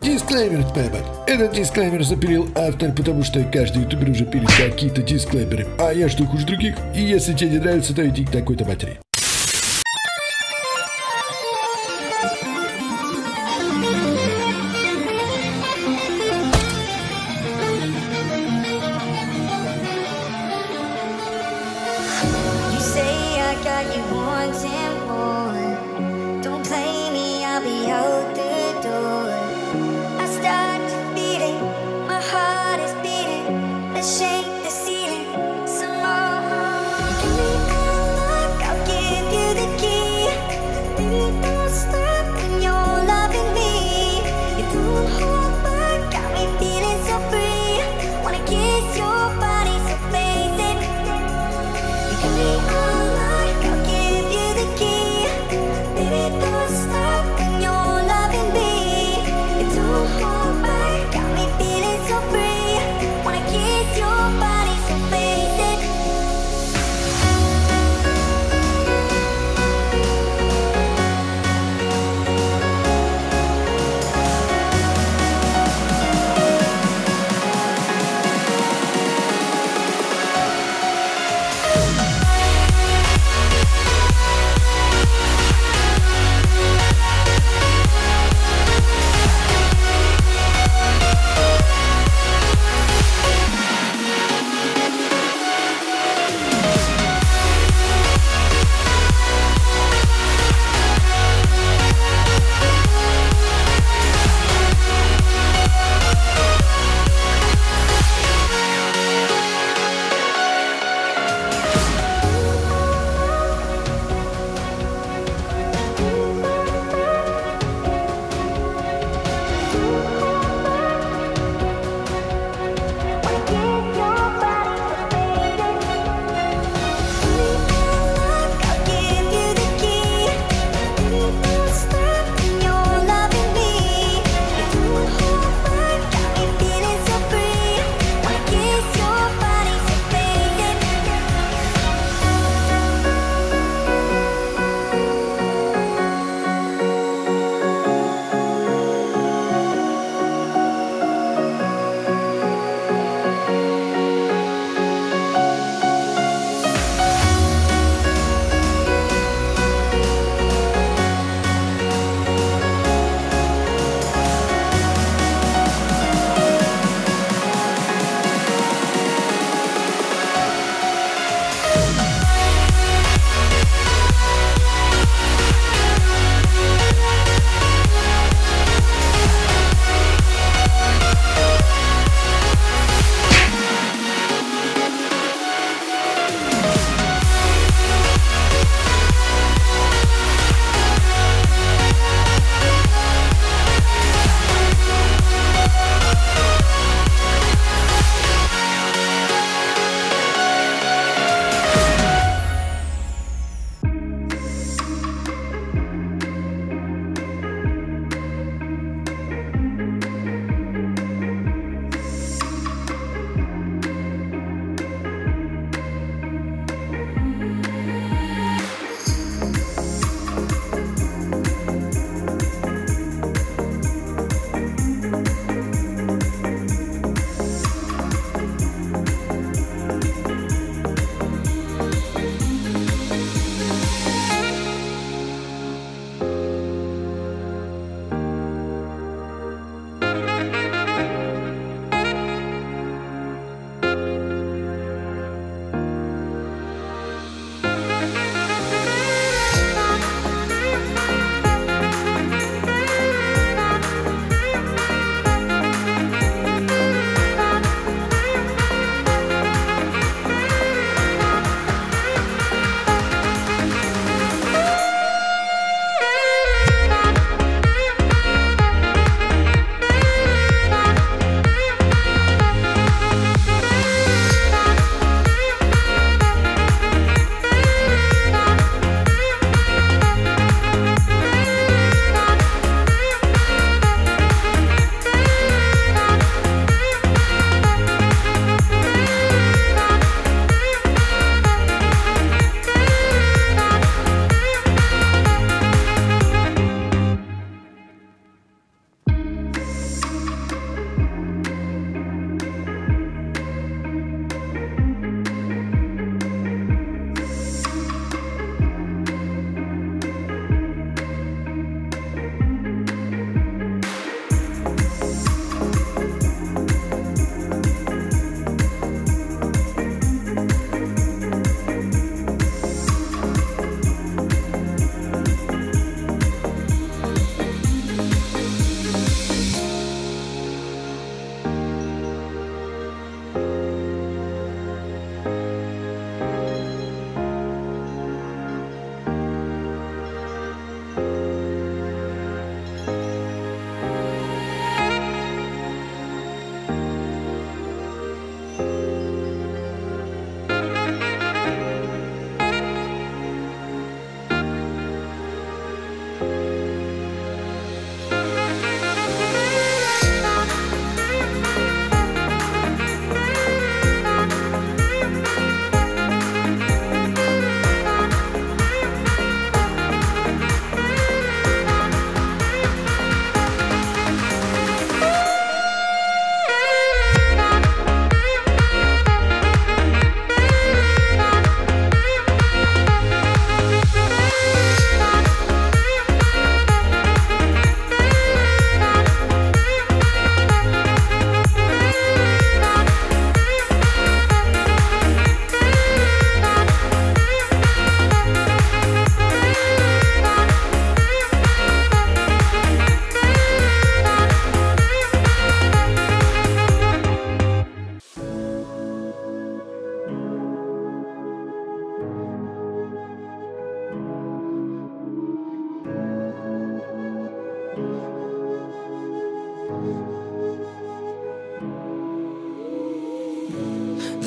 Дисклеймер, бэбэ. Этот дисклеймер запилил автор, потому что каждый ютубер уже пилит какие-то дисклеймеры. А я что, хуже других? И если тебе не нравится, то иди к такой-то матери. Shake the ceiling some more. Give me a look, I'll give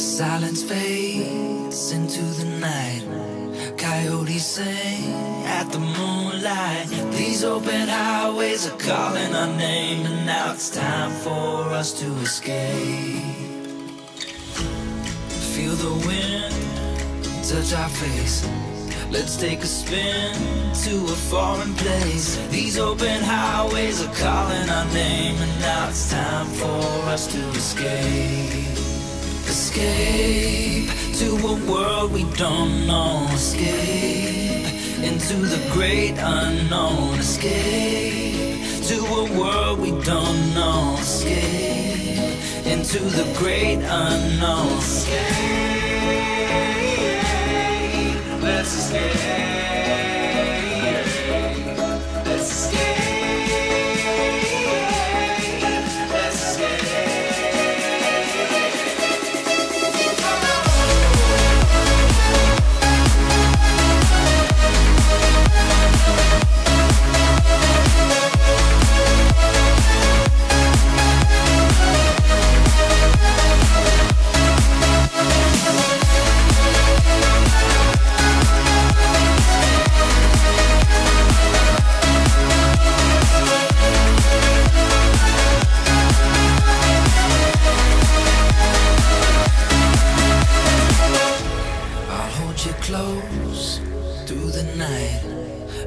silence fades into the night. Coyotes sing at the moonlight. These open highways are calling our name, and now it's time for us to escape. Feel the wind touch our face. Let's take a spin to a foreign place. These open highways are calling our name, and now it's time for us to escape. Escape to a world we don't know. Escape into the great unknown. Escape to a world we don't know. Escape into the great unknown. Escape, let's escape. Let's escape.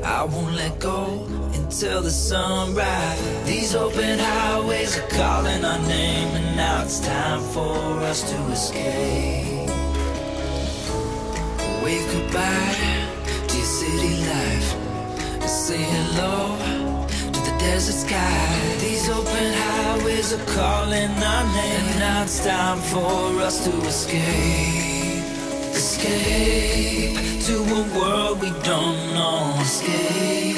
I won't let go until the sunrise. These open highways are calling our name, and now it's time for us to escape. Wave goodbye to your city life, and say hello to the desert sky. These open highways are calling our name, and now it's time for us to escape. Escape to a world we don't know. Escape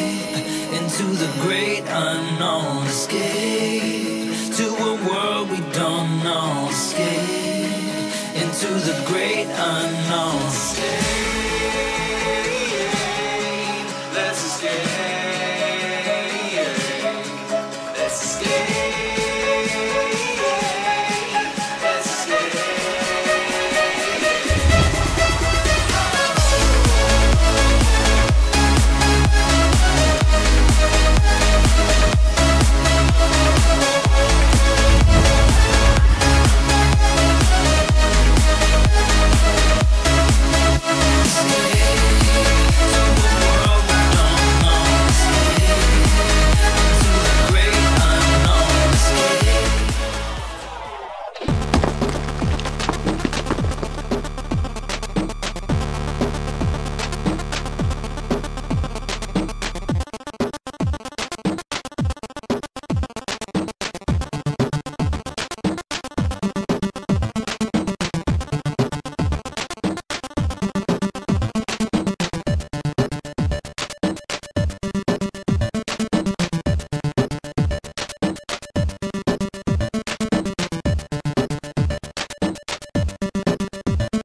into the great unknown. Escape to a world we don't know. Escape into the great unknown. Escape.